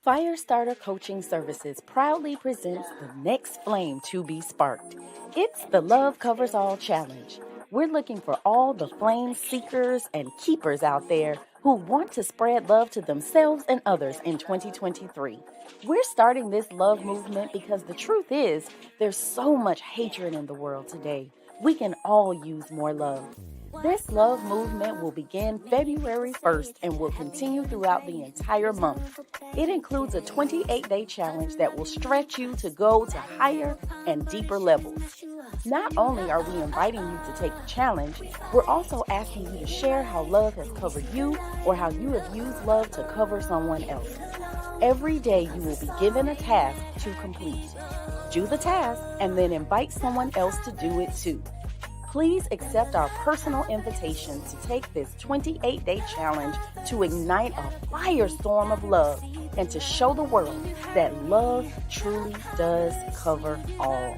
Firestarter Coaching Services proudly presents the next flame to be sparked. It's the Love Covers All Challenge. We're looking for all the flame seekers and keepers out there who want to spread love to themselves and others in 2023. We're starting this love movement because the truth is, there's so much hatred in the world today. We can all use more love. This love movement will begin February 1st and will continue throughout the entire month. It includes a 28-day challenge that will stretch you to go to higher and deeper levels. Not only are we inviting you to take the challenge, we're also asking you to share how love has covered you or how you have used love to cover someone else. Every day you will be given a task to complete. Do the task and then invite someone else to do it too. Please accept our personal invitation to take this 28-day challenge to ignite a firestorm of love and to show the world that love truly does cover all.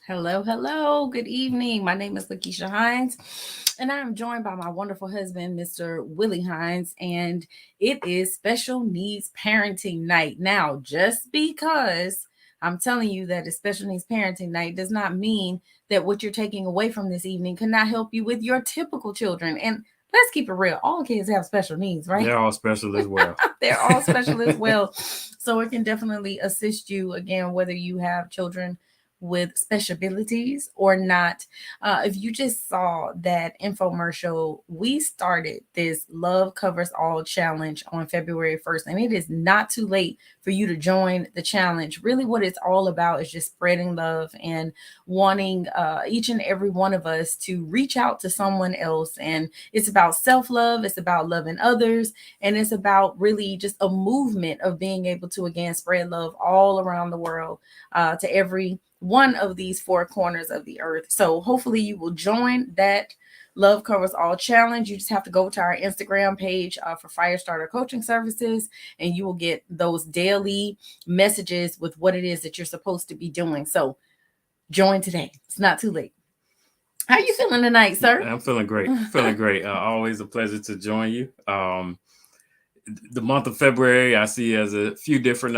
Hello. Good evening. My name is LaKeesha Hines, and I am joined by my wonderful husband, Mr. Willie Hines, and it is Special Needs Parenting Night. Now, just because I'm telling you that it's Special Needs Parenting Night does not mean that what you're taking away from this evening cannot help you with your typical children. And let's keep it real. All kids have special needs, right? They're all special as well. They're all special as well. So it can definitely assist you, again, whether you have children with special abilities or not. If you just saw that infomercial, we started this Love Covers All challenge on February 1st, and it is not too late for you to join the challenge. Really, what it's all about is just spreading love and wanting each and every one of us to reach out to someone else. And it's about self-love, it's about loving others, and it's about really just a movement of being able to, again, spread love all around the world to every one of these four corners of the earth. So hopefully you will join that Love Covers All challenge. You just have to go to our Instagram page for Firestarter Coaching Services, and you will get those daily messages with what it is that you're supposed to be doing. So join today. It's not too late. How are you feeling tonight, sir? I'm feeling great. Always a pleasure to join you. The month of February, I see as a few different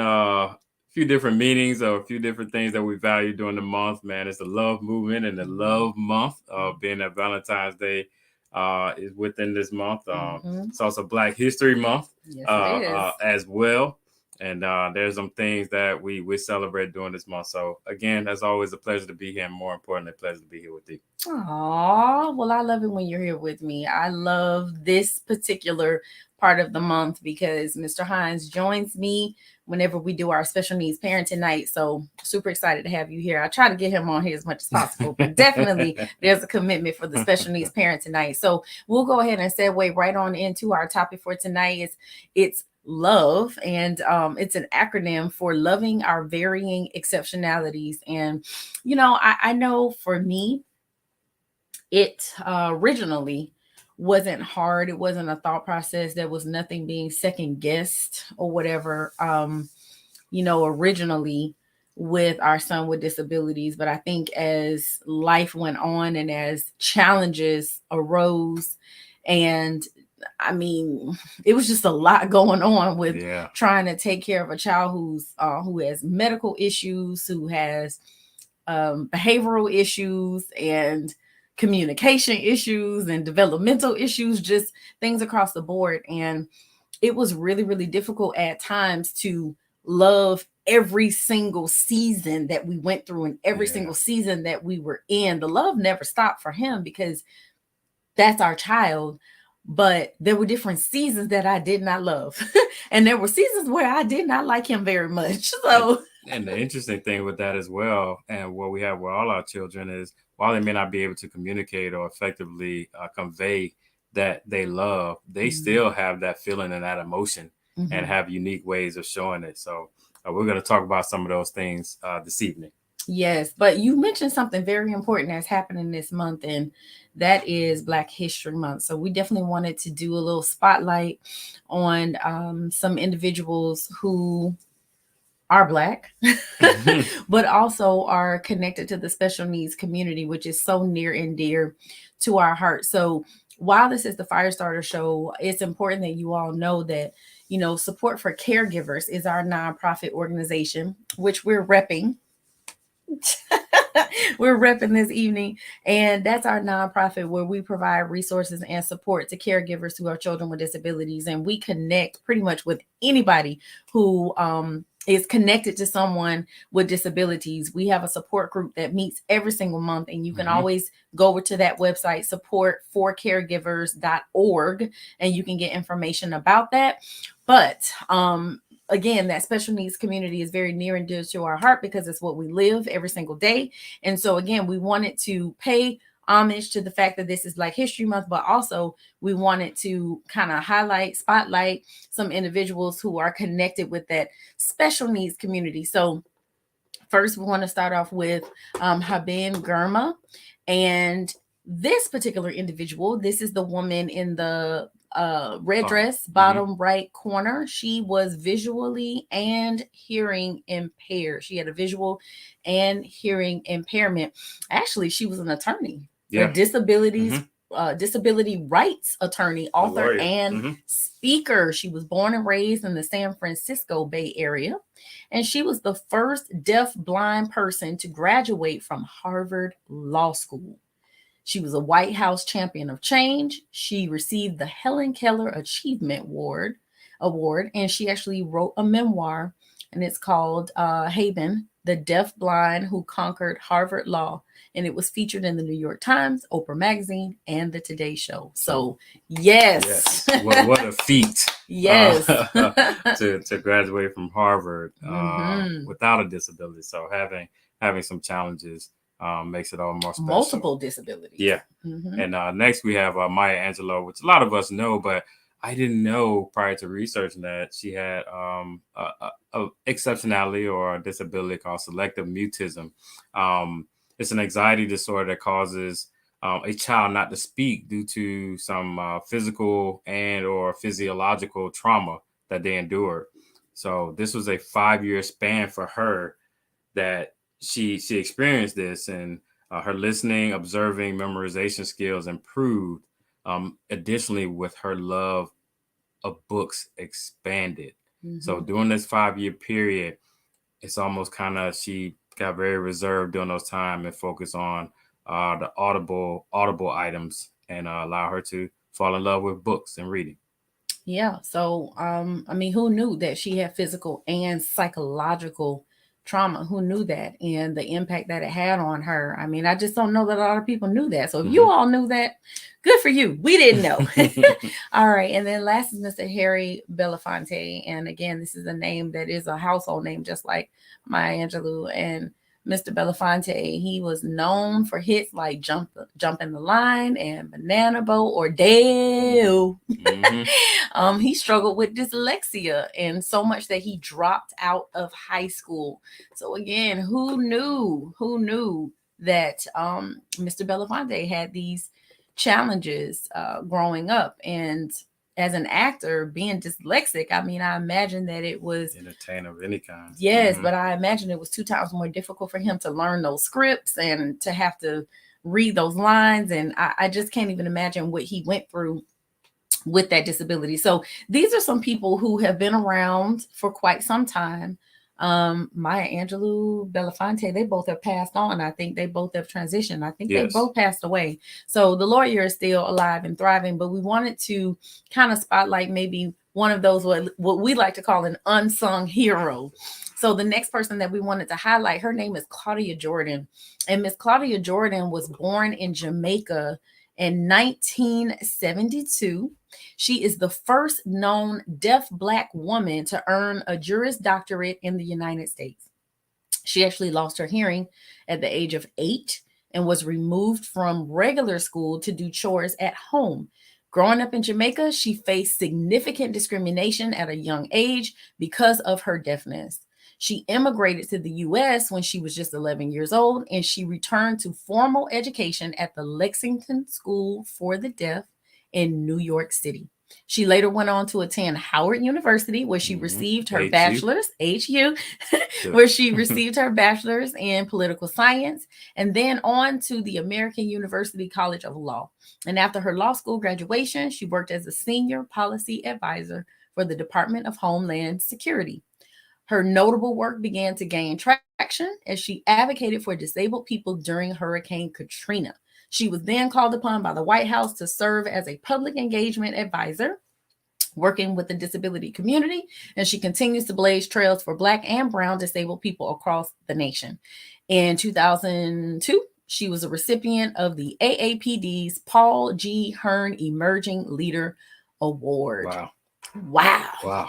meanings or a few different things that we value during the month. Man, it's the love movement and the love month. Being that Valentine's Day is within this month. It's also Black History Month. Yes, it is. As well. And there's some things that we celebrate during this month. So again, as always, a pleasure to be here, and more importantly, a pleasure to be here with you. Aw, well, I love it when you're here with me. I love this particular part of the month because Mr. Hines joins me whenever we do our Special Needs Parenting Night. So super excited to have you here. I try to get him on here as much as possible, but definitely there's a commitment for the Special Needs Parenting Night. So we'll go ahead and segue right on into our topic for tonight. It's love, and it's an acronym for loving our varying exceptionalities. And you know, I know for me, it originally wasn't hard. It wasn't a thought process. There was nothing being second guessed or whatever, originally with our son with disabilities. But I think as life went on and as challenges arose, and I mean, it was just a lot going on with trying to take care of a child who has medical issues, who has behavioral issues and communication issues and developmental issues, just things across the board. And it was really, really difficult at times to love every single season that we went through and every single season that we were in. The love never stopped for him because that's our child. But there were different seasons that I did not love. And there were seasons where I did not like him very much. So, and the interesting thing with that as well, and what we have with all our children, is while they may not be able to communicate or effectively convey that they love, they still have that feeling and that emotion and have unique ways of showing it. So we're going to talk about some of those things this evening. Yes, but you mentioned something very important that's happening this month, and that is Black History Month. So we definitely wanted to do a little spotlight on some individuals who are Black, but also are connected to the special needs community, which is so near and dear to our heart. So while this is the Firestarter Show, it's important that you all know that, support for caregivers is our nonprofit organization, which we're repping. We're repping this evening, and that's our nonprofit where we provide resources and support to caregivers who have children with disabilities, and we connect pretty much with anybody who is connected to someone with disabilities. We have a support group that meets every single month, and you can always go over to that website, supportforcaregivers.org, and you can get information about that. But again, that special needs community is very near and dear to our heart because it's what we live every single day. And so, again, we wanted to pay homage to the fact that this is Black History Month, but also we wanted to kind of spotlight some individuals who are connected with that special needs community. So, first, we want to start off with Haben Girma. And this particular individual, this is the woman in the red dress, bottom right corner. She was visually and hearing impaired. She had a visual and hearing impairment. Actually, she was an attorney for disabilities. Disability rights attorney, author, and speaker. She was born and raised in the San Francisco Bay Area, and she was the first deaf-blind person to graduate from Harvard Law School. She was a White House Champion of Change. She received the Helen Keller Achievement Award, and she actually wrote a memoir, and it's called Haben, the Deaf-Blind Who Conquered Harvard Law. And it was featured in the New York Times, Oprah Magazine, and the Today Show. So, yes. What a feat. Yes. To graduate from Harvard without a disability. So having some challenges makes it all more special. Multiple disabilities. Yeah. And next we have Maya Angelou, which a lot of us know, but I didn't know prior to researching that she had a exceptionality or a disability called selective mutism. It's an anxiety disorder that causes a child not to speak due to some physical and or physiological trauma that they endured. So this was a 5-year span for her that she experienced this, and her listening, observing, memorization skills improved. Additionally, with her love of books expanded. So during this 5-year period, it's almost kind of she got very reserved during those time and focus on the audible items and allow her to fall in love with books and reading. Yeah. So, I mean, who knew that she had physical and psychological trauma? Who knew that, and the impact that it had on her? I mean, I just don't know that a lot of people knew that. So if you all knew that, good for you. We didn't know. All right. And then last is Mr. Harry Belafonte. And again, this is a name that is a household name, just like Maya Angelou. And Mr. Belafonte, he was known for hits like Jump in the Line and Banana Boat or Dale. He struggled with dyslexia, and so much that he dropped out of high school. So again, who knew that Mr. Belafonte had these challenges growing up? And as an actor, being dyslexic, I mean, I imagine that it was entertainer of any kind. Yes, but I imagine it was 2 times more difficult for him to learn those scripts and to have to read those lines. And I just can't even imagine what he went through with that disability. So these are some people who have been around for quite some time. Maya Angelou, Belafonte, they both have passed on. I think they both have transitioned. I think they both passed away. So the lawyer is still alive and thriving, but we wanted to kind of spotlight maybe one of those, what we like to call an unsung hero. So the next person that we wanted to highlight, her name is Claudia Jordan. And Miss Claudia Jordan was born in Jamaica in 1972. She is the first known deaf Black woman to earn a Juris Doctorate in the United States. She actually lost her hearing at the age of 8 and was removed from regular school to do chores at home. Growing up in Jamaica, she faced significant discrimination at a young age because of her deafness. She immigrated to the U.S. when she was just 11 years old, and she returned to formal education at the Lexington School for the Deaf in New York City. She later went on to attend Howard University, where she received her bachelor's, H.U, where she received her bachelor's in political science, and then on to the American University College of Law. And after her law school graduation, she worked as a senior policy advisor for the Department of Homeland Security. Her notable work began to gain traction as she advocated for disabled people during Hurricane Katrina. She was then called upon by the White House to serve as a public engagement advisor, working with the disability community, and she continues to blaze trails for Black and Brown disabled people across the nation. In 2002, she was a recipient of the AAPD's Paul G. Hearn Emerging Leader Award. Wow.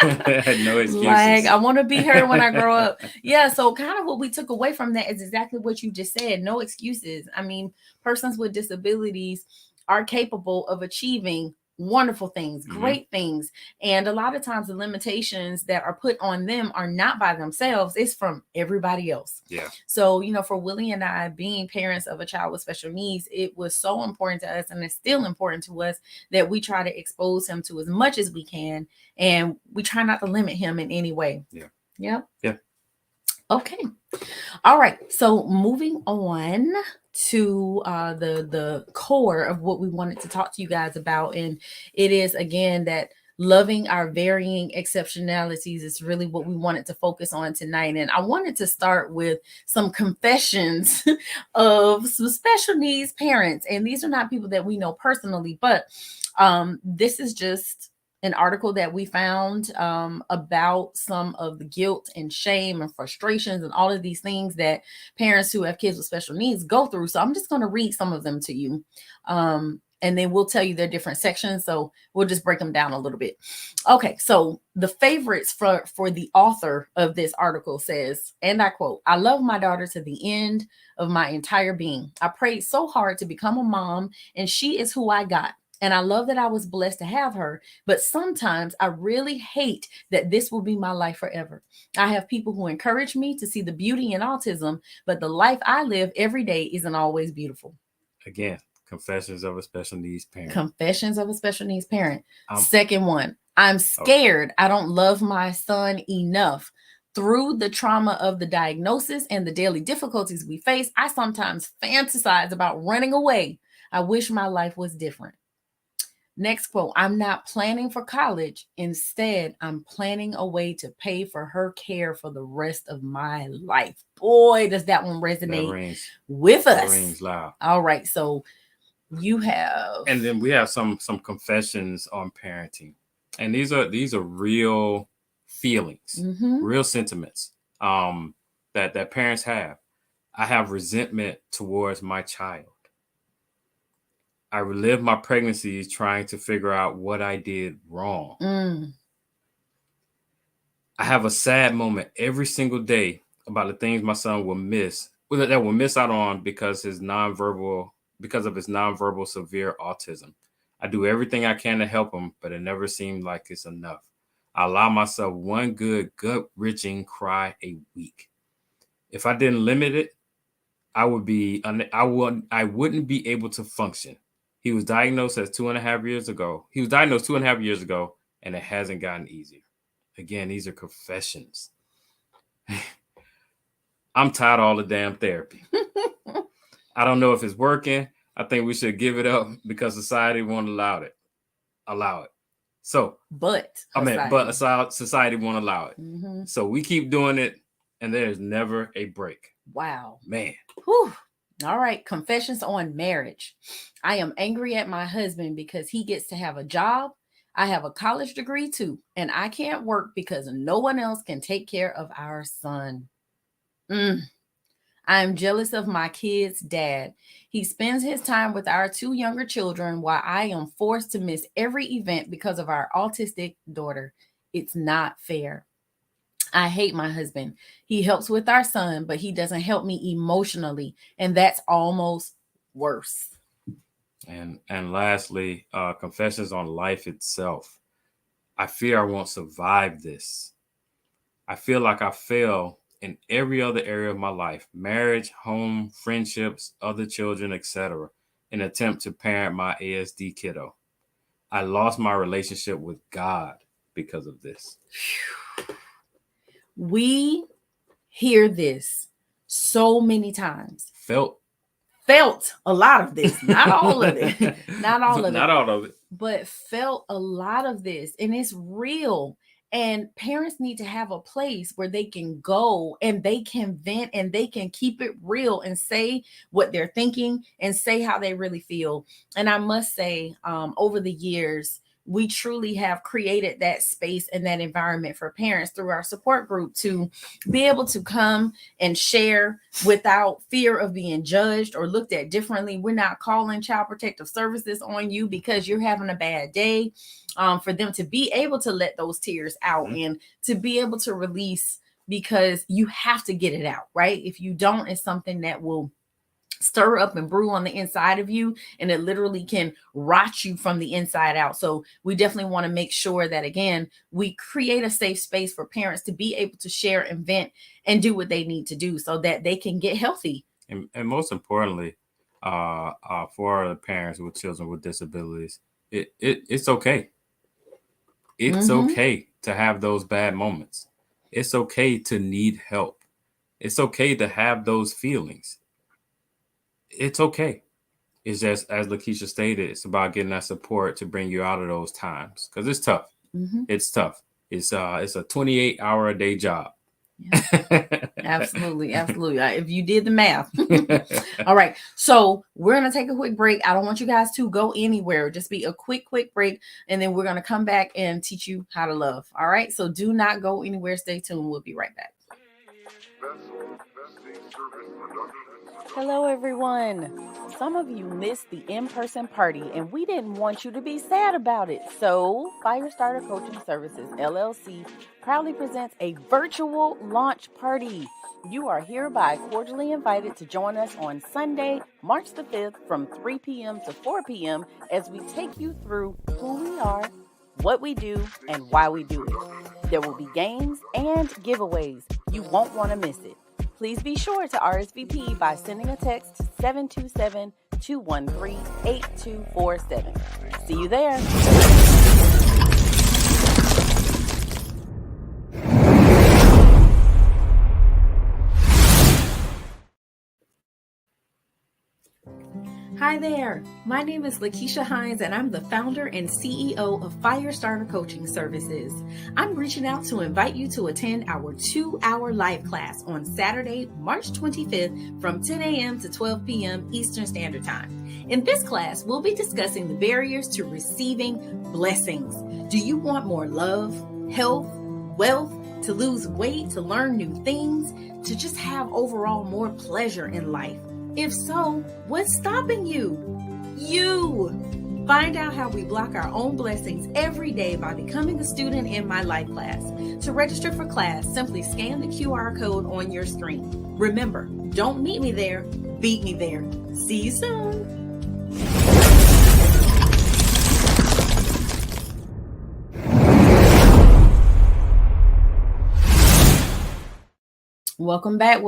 I had no excuses. Like, I want to be her when I grow up. Yeah, so kind of what we took away from that is exactly what you just said. No excuses. I mean, persons with disabilities are capable of achieving wonderful things, great things. And a lot of times the limitations that are put on them are not by themselves, it's from everybody else. Yeah. So, you know, for Willie and I, being parents of a child with special needs, it was so important to us, and it's still important to us, that we try to expose him to as much as we can, and we try not to limit him in any way. Yeah. Okay. All right. So moving on to the core of what we wanted to talk to you guys about, and it is again that loving our varying exceptionalities is really what we wanted to focus on tonight. And I wanted to start with some confessions of some special needs parents, and these are not people that we know personally, but this is just an article that we found about some of the guilt and shame and frustrations and all of these things that parents who have kids with special needs go through. So I'm just going to read some of them to you. And then we'll tell you their different sections. So we'll just break them down a little bit. Okay, so the favorites for the author of this article says, and I quote, "I love my daughter to the end of my entire being. I prayed so hard to become a mom, and she is who I got. And I love that I was blessed to have her, but sometimes I really hate that this will be my life forever. I have people who encourage me to see the beauty in autism, but the life I live every day isn't always beautiful." Again, confessions of a special needs parent. Confessions of a special needs parent. Second one, "I'm scared I don't love my son enough. Through the trauma of the diagnosis and the daily difficulties we face, I sometimes fantasize about running away. I wish my life was different." Next quote, "I'm not planning for college. Instead, I'm planning a way to pay for her care for the rest of my life." Boy, does that one resonate with us. That rings loud. All right, so you have, and then we have some confessions on parenting, and these are real feelings, real sentiments that parents have. "I have resentment towards my child. I relive my pregnancies trying to figure out what I did wrong. I have a sad moment every single day about the things my son will miss out on because of his nonverbal severe autism. I do everything I can to help him, but it never seemed like it's enough. I allow myself one good gut-wrenching cry a week. If I didn't limit it, I wouldn't be able to function. He was diagnosed 2.5 years ago. He was diagnosed 2.5 years ago, and it hasn't gotten easier." Again, these are confessions. "I'm tired of all the damn therapy. I don't know if it's working. I think we should give it up because society won't allow it. But society won't allow it. So we keep doing it, and there's never a break." Wow. Man. Whew. All right. Confessions on marriage. "I am angry at my husband because he gets to have a job. I have a college degree too, and I can't work because no one else can take care of our son. I am jealous of my kid's dad. He spends his time with our 2 younger children while I am forced to miss every event because of our autistic daughter. It's not fair. I hate my husband. He helps with our son, but he doesn't help me emotionally, and that's almost worse." And lastly, confessions on life itself. "I fear I won't survive this. I feel like I fail in every other area of my life: marriage, home, friendships, other children, etc. in an attempt to parent my ASD kiddo. I lost my relationship with God because of this. We hear this so many times. Felt A lot of this, not all of it, not all of it, not all of it, but felt a lot of this, and it's real. And parents need to have a place where they can go and they can vent and they can keep it real and say what they're thinking and say how they really feel. And I must say, over the years, we truly have created that space and that environment for parents through our support group to be able to come and share without fear of being judged or looked at differently. We're not calling Child Protective Services on you because you're having a bad day. For them to be able to let those tears out and to be able to release, because you have to get it out, right? If you don't, it's something that will stir up and brew on the inside of you, and it literally can rot you from the inside out. So we definitely want to make sure that, again, we create a safe space for parents to be able to share and vent and do what they need to do so that they can get healthy. And most importantly, for the parents with children with disabilities, it's okay. It's okay to have those bad moments. It's okay to need help. It's okay to have those feelings. It's okay. It's just, as LaKeesha stated, it's about getting that support to bring you out of those times, because it's tough. It's tough. It's a 28-hour a day job. Yeah. Absolutely. If you did the math. All right. So we're going to take a quick break. I don't want you guys to go anywhere. Just be a quick break. And then we're going to come back and teach you how to love. All right. So do not go anywhere. Stay tuned. We'll be right back. Hello, everyone. Some of you missed the in-person party, and we didn't want you to be sad about it. So, Firestarter Coaching Services, LLC, proudly presents a virtual launch party. You are hereby cordially invited to join us on Sunday, March the 5th from 3 p.m. to 4 p.m. as we take you through who we are, what we do, and why we do it. There will be games and giveaways. You won't want to miss it. Please be sure to RSVP by sending a text to 727-213-8247. See you there. Hi there. My name is LaKeesha Hines, and I'm the founder and CEO of Firestarter Coaching Services. I'm reaching out to invite you to attend our 2-hour live class on Saturday, March 25th from 10 a.m. to 12 p.m. Eastern Standard Time. In this class, we'll be discussing the barriers to receiving blessings. Do you want more love, health, wealth, to lose weight, to learn new things, to just have overall more pleasure in life? If so, what's stopping you? You! Find out how we block our own blessings every day by becoming a student in my life class. To register for class, simply scan the QR code on your screen. Remember, don't meet me there, beat me there. See you soon! Welcome back.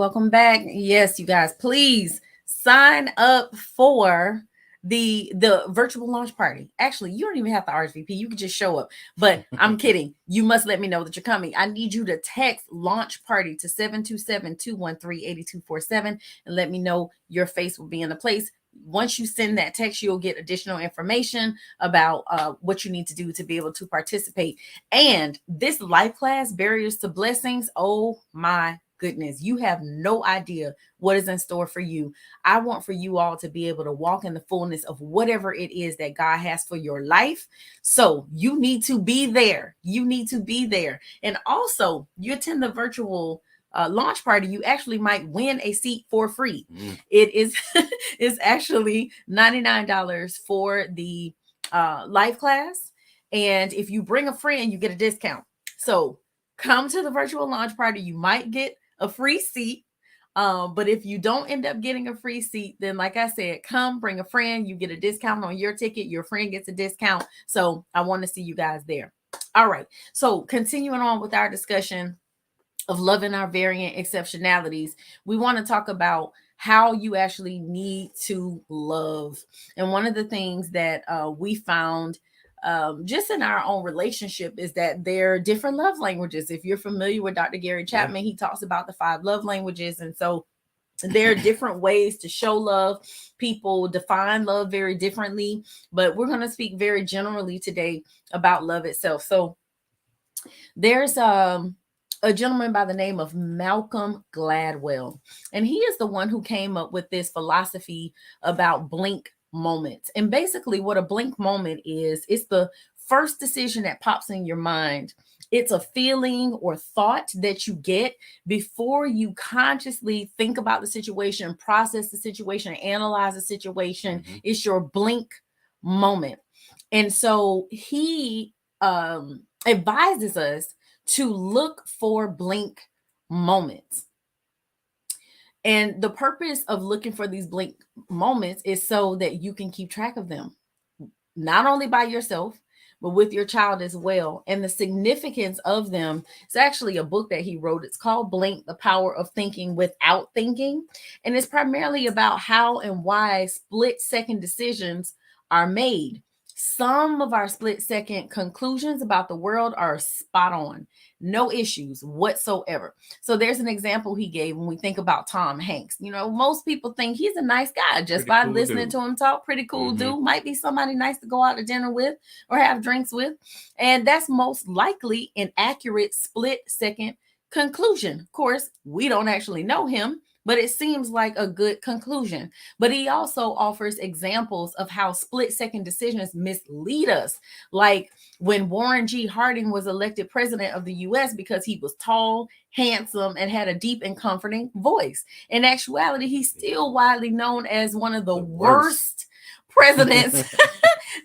Yes, you guys, please sign up for the virtual launch party. Actually, you don't even have to RSVP. You can just show up. But I'm kidding. You must let me know that you're coming. I need you to text launch party to 727-213-8247 and let me know your face will be in the place. Once you send that text, you'll get additional information about what you need to do to be able to participate. And this life class, Barriers to Blessings, oh my goodness, you have no idea what is in store for you. I want for you all to be able to walk in the fullness of whatever it is that God has for your life. So you need to be there. And also, you attend the virtual launch party, you actually might win a seat for free. It is it's actually $99 for the live class. And if you bring a friend, you get a discount. So come to the virtual launch party. You might get a free seat. But if you don't end up getting a free seat, then like I said, come bring a friend. You get a discount on your ticket. Your friend gets a discount. So I want to see you guys there. All right. So continuing on with our discussion, of loving our variant exceptionalities, we want to talk about how you actually need to love. And one of the things that we found just in our own relationship is that there are different love languages. If you're familiar with Dr. Gary Chapman, he talks about the 5 love languages. And so there are different ways to show love. People define love very differently, but we're going to speak very generally today about love itself. So there's a gentleman by the name of Malcolm Gladwell, and he is the one who came up with this philosophy about blink moments. And basically what a blink moment is, it's the first decision that pops in your mind. It's a feeling or thought that you get before you consciously think about the situation, process the situation, analyze the situation. Mm-hmm. It's your blink moment. And so he advises us to look for blink moments. And the purpose of looking for these blink moments is so that you can keep track of them, not only by yourself, but with your child as well. And the significance of them, it's actually a book that he wrote. It's called Blink, The Power of Thinking Without Thinking. And it's primarily about how and why split-second decisions are made. Some of our split-second conclusions about the world are spot on. No issues whatsoever. So there's an example he gave when we think about Tom Hanks. You know, most people think he's a nice guy just by listening to him talk. Pretty cool dude. Might be somebody nice to go out to dinner with or have drinks with. And that's most likely an accurate split-second conclusion. Of course, we don't actually know him, but it seems like a good conclusion. But he also offers examples of how split-second decisions mislead us. Like when Warren G. Harding was elected president of the U.S. because he was tall, handsome, and had a deep and comforting voice. In actuality, he's still widely known as one of the worst presidents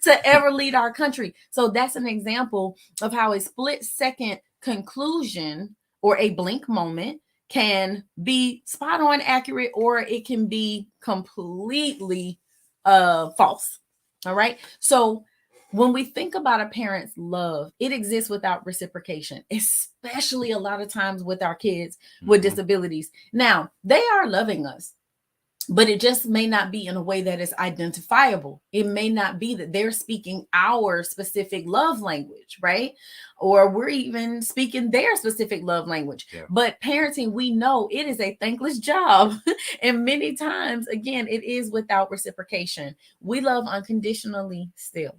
to ever lead our country. So that's an example of how a split-second conclusion or a blink moment can be spot on accurate, or it can be completely false. All right. So when we think about a parent's love, it exists without reciprocation, especially a lot of times with our kids with disabilities. Now, they are loving us, but it just may not be in a way that is identifiable. It may not be that they're speaking our specific love language, right? Or we're even speaking their specific love language. Yeah. But parenting, we know it is a thankless job. And many times, again, it is without reciprocation. We love unconditionally still.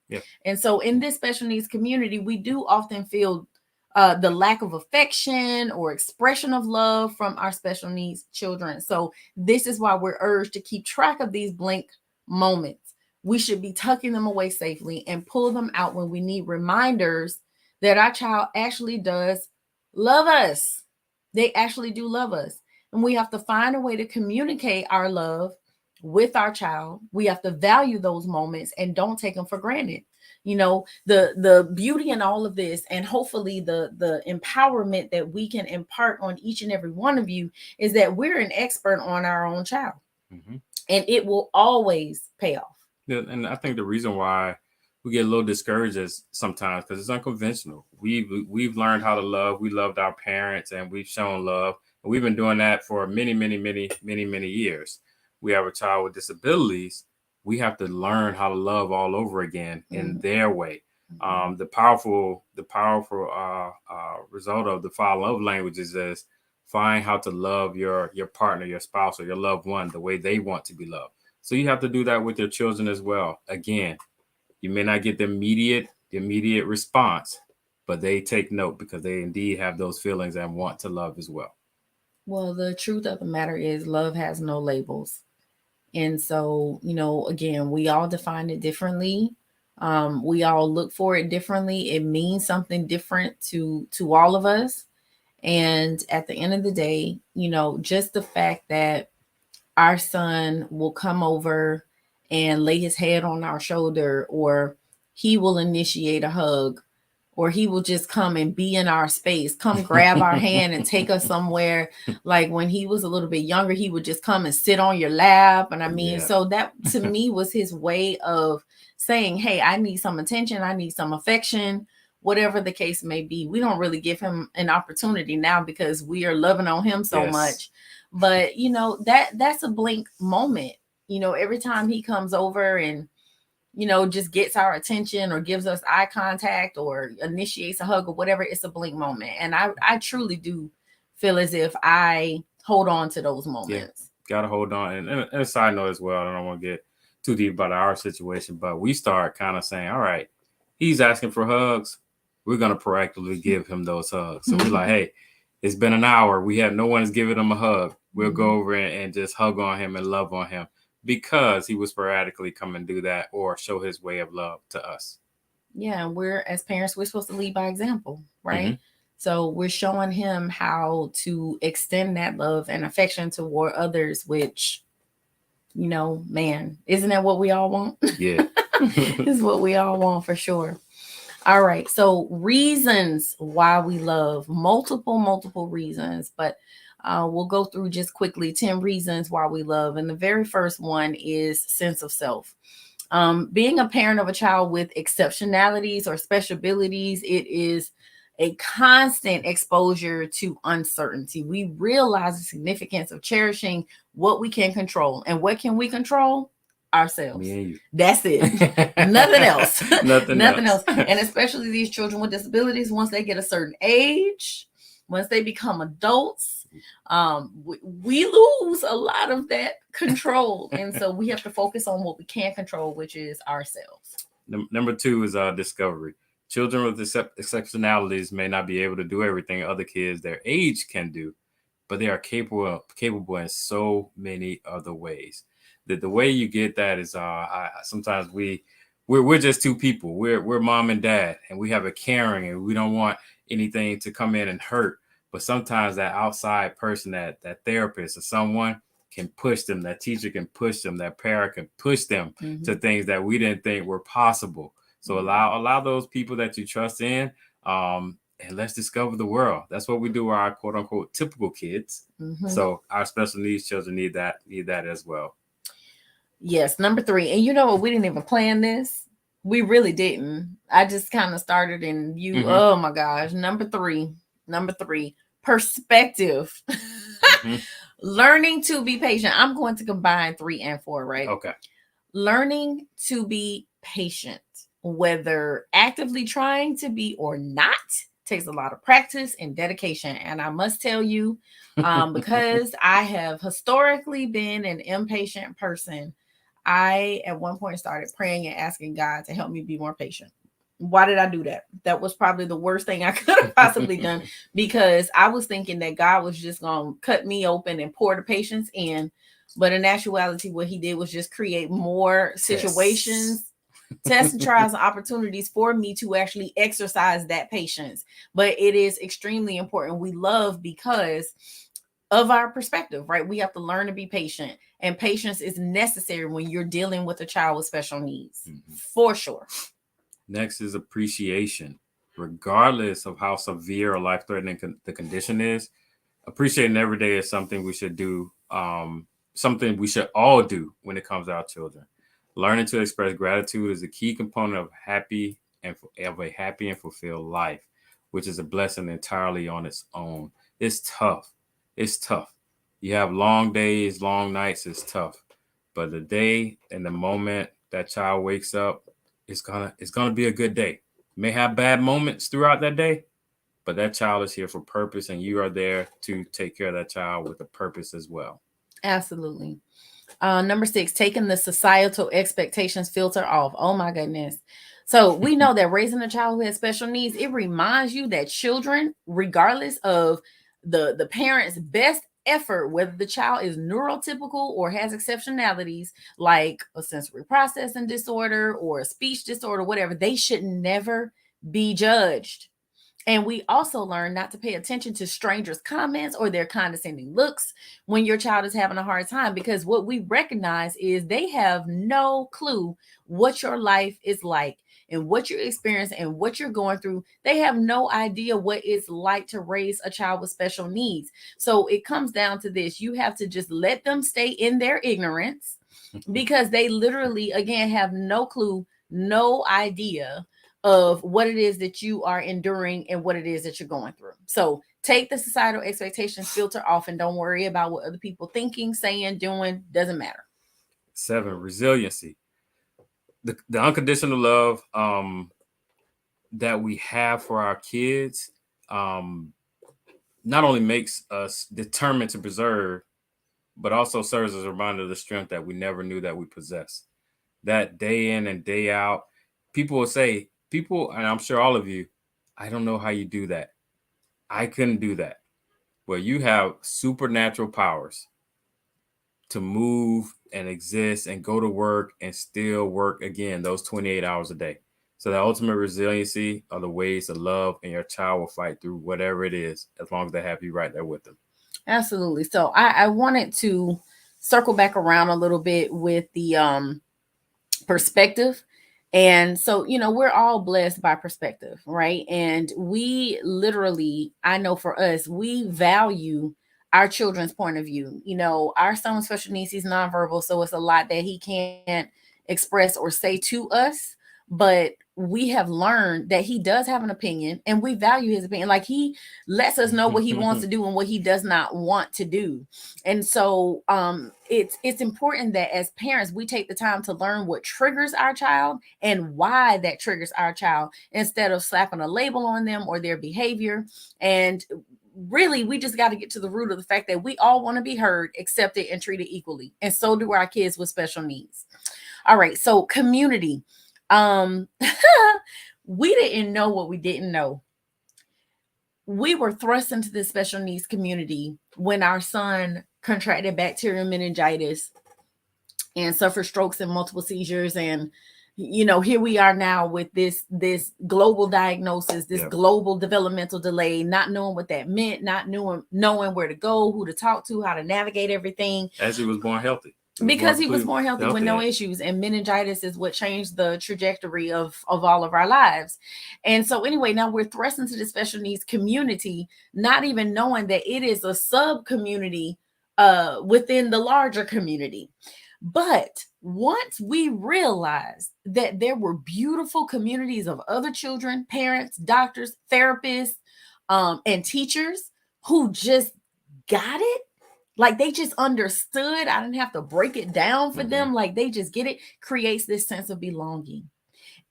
Yeah. And so in this special needs community, we do often feel the lack of affection or expression of love from our special needs children. So this is why we're urged to keep track of these blink moments. We should be tucking them away safely and pull them out when we need reminders that our child actually does love us. They actually do love us. And we have to find a way to communicate our love with our child. We have to value those moments and don't take them for granted. You know, the beauty in all of this, and hopefully the empowerment that we can impart on each and every one of you, is that we're an expert on our own child, and it will always pay off. Yeah, and I think the reason why we get a little discouraged is sometimes because it's unconventional. We've learned how to love. We loved our parents, and we've shown love. And we've been doing that for many years. We have a child with disabilities. We have to learn how to love all over again in their way. The powerful result of the 5 love languages is find how to love your partner, your spouse, or your loved one the way they want to be loved. So you have to do that with your children as well. Again, you may not get the immediate response, but they take note because they indeed have those feelings and want to love as well. Well, the truth of the matter is love has no labels. And so, you know, again, we all define it differently. We all look for it differently. It means something different to all of us. And at the end of the day, you know, just the fact that our son will come over and lay his head on our shoulder, or he will initiate a hug, or he will just come and be in our space, come grab our hand and take us somewhere. Like when he was a little bit younger, he would just come and sit on your lap. And I mean, so that to me was his way of saying, hey, I need some attention. I need some affection. whatever the case may be. We don't really give him an opportunity now because we are loving on him so much. But, you know, that's a blink moment. You know, every time he comes over and, you know, just gets our attention or gives us eye contact or initiates a hug or whatever, it's a blink moment. And I truly do feel as if I hold on to those moments. Yeah, gotta hold on. And a side note as well, I don't want to get too deep about our situation, but we start kind of saying, all right, he's asking for hugs. We're going to proactively give him those hugs. So we're like, hey, it's been an hour. No one is giving him a hug. We'll go over and just hug on him and love on him because he will sporadically come and do that or show his way of love to us. Yeah, we're, as parents, we're supposed to lead by example, right? So we're showing him how to extend that love and affection toward others, which, you know, man, isn't that what we all want? Yeah. Is what we all want for sure. All right. So reasons why we love, multiple reasons, but we'll go through just quickly 10 reasons why we love. And the very first one is sense of self. Being a parent of a child with exceptionalities or special abilities, it is a constant exposure to uncertainty. We realize the significance of cherishing what we can control. And what can we control? Ourselves. That's it. Nothing else. Nothing else. And especially these children with disabilities, once they get a certain age, once they become adults, we lose a lot of that control. And so we have to focus on what we can control, which is ourselves. Number 2 is discovery. Children with exceptionalities may not be able to do everything other kids their age can do, but they are capable in so many other ways. The way you get that is sometimes we're just two people. We're mom and dad, and we have a caring, and we don't want anything to come in and hurt. But sometimes that outside person, that therapist or someone can push them, that teacher can push them, that parent can push them to things that we didn't think were possible. So allow those people that you trust in, and let's discover the world. That's what we do with our quote unquote typical kids. So our special needs children need that as well. Yes. Number 3. And you know what? We didn't even plan this. We really didn't. I just kind of started and oh my gosh. Number three, perspective. Learning to be patient. I'm going to combine 3 and 4, right? Okay. Learning to be patient, whether actively trying to be or not, takes a lot of practice and dedication. And I must tell you, because I have historically been an impatient person, I at one point started praying and asking God to help me be more patient. Why did I do that? That was probably the worst thing I could have possibly done, because I was thinking that God was just going to cut me open and pour the patience in. But in actuality, what he did was just create more situations, tests and trials and opportunities for me to actually exercise that patience. But it is extremely important. We love because of our perspective, right? We have to learn to be patient, and patience is necessary when you're dealing with a child with special needs, for sure. Next is appreciation. Regardless of how severe or life-threatening the condition is, appreciating every day is something we should do, something we should all do when it comes to our children. Learning to express gratitude is a key component of a happy and fulfilled life, which is a blessing entirely on its own. It's tough. You have long days, long nights. It's tough. But the day and the moment that child wakes up, it's gonna be a good day. May have bad moments throughout that day, but that child is here for purpose, and you are there to take care of that child with a purpose as well. Absolutely. Number 6, taking the societal expectations filter off. Oh my goodness. So we know that raising a child who has special needs, it reminds you that children, regardless of the parent's best effort, whether the child is neurotypical or has exceptionalities like a sensory processing disorder or a speech disorder, whatever, they should never be judged. And we also learn not to pay attention to strangers' comments or their condescending looks when your child is having a hard time, because what we recognize is they have no clue what your life is like and what you're experiencing and what you're going through. They have no idea what it's like to raise a child with special needs. So it comes down to this. You have to just let them stay in their ignorance, because they literally, again, have no clue, no idea of what it is that you are enduring and what it is that you're going through. So take the societal expectations filter off and don't worry about what other people thinking, saying, doing, doesn't matter. 7, resiliency. The unconditional love that we have for our kids not only makes us determined to preserve, but also serves as a reminder of the strength that we never knew that we possess. That day in and day out, people will say, and I'm sure all of you, I don't know how you do that. I couldn't do that. Well, you have supernatural powers to move and exist and go to work and still work again those 28 hours a day. So the ultimate resiliency are the ways to love, and your child will fight through whatever it is, as long as they have you right there with them. Absolutely. So I wanted to circle back around a little bit with the perspective. And so, we're all blessed by perspective, right? And we literally, I know for us, we value our children's point of view. Our son with special needs, he's nonverbal, so it's a lot that he can't express or say to us. But we have learned that he does have an opinion and we value his opinion. Like, he lets us know what he wants to do and what he does not want to do. And so it's important that as parents, we take the time to learn what triggers our child and why that triggers our child, instead of slapping a label on them or their behavior. And really, we just got to get to the root of the fact that we all want to be heard, accepted, and treated equally. And so do our kids with special needs. All right. So community. We didn't know what we didn't know. We were thrust into this special needs community when our son contracted bacterial meningitis and suffered strokes and multiple seizures. And here we are now with this global diagnosis, this global developmental delay, not knowing what that meant, not knowing where to go, who to talk to, how to navigate everything. As he was born healthy. Because he was born healthy with no issues, and meningitis is what changed the trajectory of all of our lives. And so anyway, now we're thrust into the special needs community, not even knowing that it is a sub community within the larger community. But once we realized that there were beautiful communities of other children, parents, doctors, therapists, and teachers who just got it, like they just understood. I didn't have to break it down for them. Like they just get it, creates this sense of belonging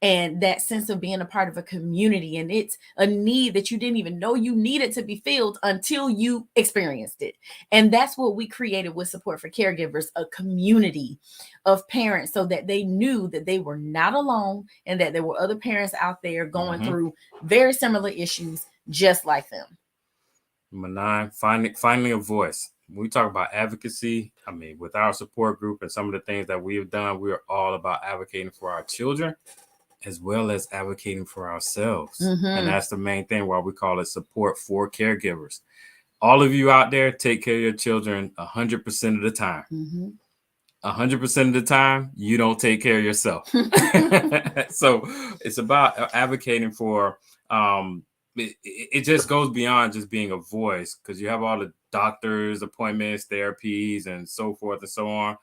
and that sense of being a part of a community. And it's a need that you didn't even know you needed to be filled until you experienced it. And that's what we created with Support for Caregivers, a community of parents, so that they knew that they were not alone and that there were other parents out there going through very similar issues just like them. Number 9, finding a voice. When we talk about advocacy, with our support group and some of the things that we have done, we are all about advocating for our children as well as advocating for ourselves. And that's the main thing why we call it Support for Caregivers. All of you out there, take care of your children 100% of the time. 100% of the time, you don't take care of yourself. So it's about advocating for, it just goes beyond just being a voice, because you have all the doctors, appointments, therapies, and so forth and so on.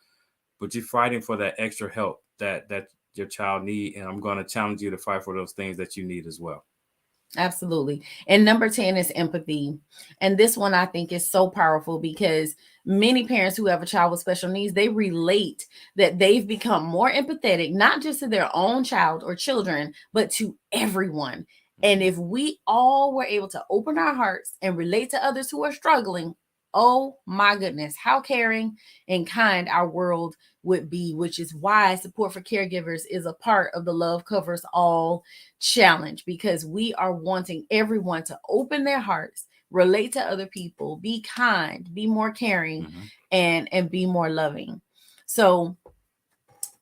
But you're fighting for that extra help that your child need. And I'm going to challenge you to fight for those things that you need as well. Absolutely. And number 10 is empathy. And this one I think is so powerful, because many parents who have a child with special needs, they relate that they've become more empathetic, not just to their own child or children, but to everyone. And if we all were able to open our hearts and relate to others who are struggling, oh my goodness, how caring and kind our world would be, which is why Support for Caregivers is a part of the Love Covers All challenge, because we are wanting everyone to open their hearts, relate to other people, be kind, be more caring, and be more loving. So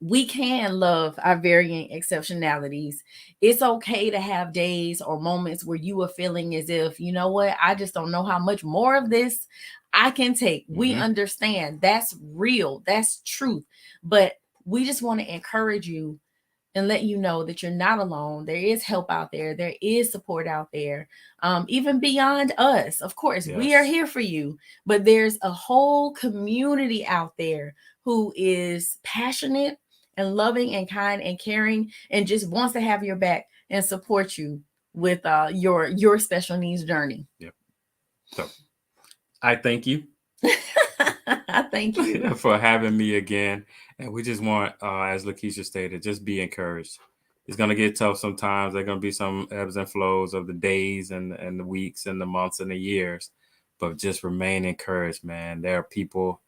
we can love our varying exceptionalities. It's okay to have days or moments where you are feeling as if, you know what, I just don't know how much more of this I can take. We understand that's real, that's truth. But we just want to encourage you and let you know that you're not alone. There is help out there. There is support out there, even beyond us. Of course, we are here for you, but there's a whole community out there who is passionate and loving and kind and caring and just wants to have your back and support you with your special needs journey. Yep. So I thank you. I thank you for having me again. And we just want, as LaKeesha stated, just be encouraged. It's going to get tough sometimes. There are going to be some ebbs and flows of the days and the weeks and the months and the years. But just remain encouraged, man. There are people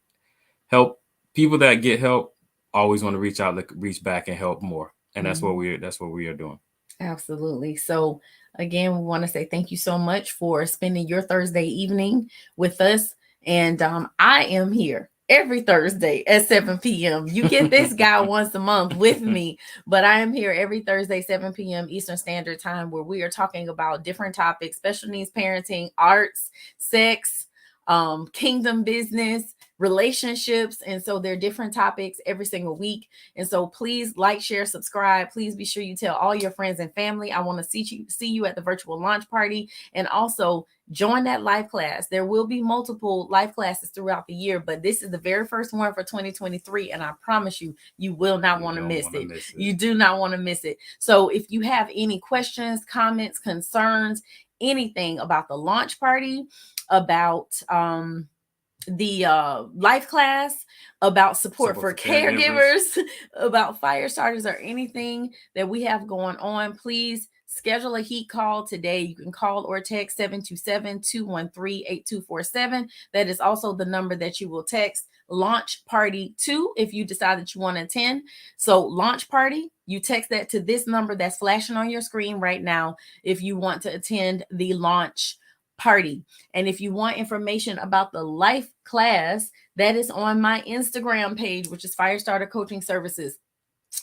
that get help always want to reach back and help more. And that's what we are doing. Absolutely. So again, we want to say thank you so much for spending your Thursday evening with us. And I am here every Thursday at 7 p.m. You get this guy once a month with me, but I am here every Thursday, 7 p.m. Eastern Standard Time, where we are talking about different topics: special needs parenting, arts, sex, kingdom business, relationships. And so there are different topics every single week. And so please like, share, subscribe. Please be sure you tell all your friends and family. I want to see you at the virtual launch party, and also join that life class. There will be multiple life classes throughout the year, but this is the very first one for 2023. And I promise you, you will not want to miss it. You do not want to miss it. So if you have any questions, comments, concerns, anything about the launch party, about the life class, about support for caregivers, about fire starters, or anything that we have going on, please schedule a H.E.A.T call today. You can call or text 727-213-8247. That is also the number that you will text Launch Party 2 if you decide that you want to attend. So Launch Party, you text that to this number that's flashing on your screen right now if you want to attend the launch party. And if you want information about the life class, that is on my Instagram page, which is Firestarter Coaching Services.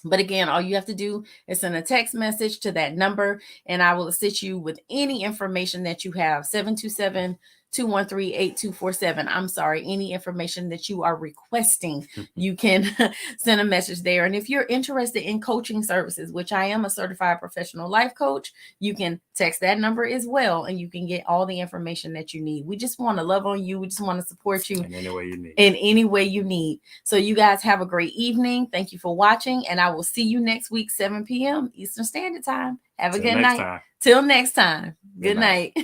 But again, all you have to do is send a text message to that number, and I will assist you with any information that you have. 727-213-8247. I'm sorry, any information that you are requesting, you can send a message there. And if you're interested in coaching services, which I am a certified professional life coach, you can text that number as well, and you can get all the information that you need. We just want to love on you. We just want to support you in any way you need. In any way you need. So you guys have a great evening. Thank you for watching, and I will see you next week, 7 p.m. Eastern Standard Time. Have a good night. Till next time. Good night.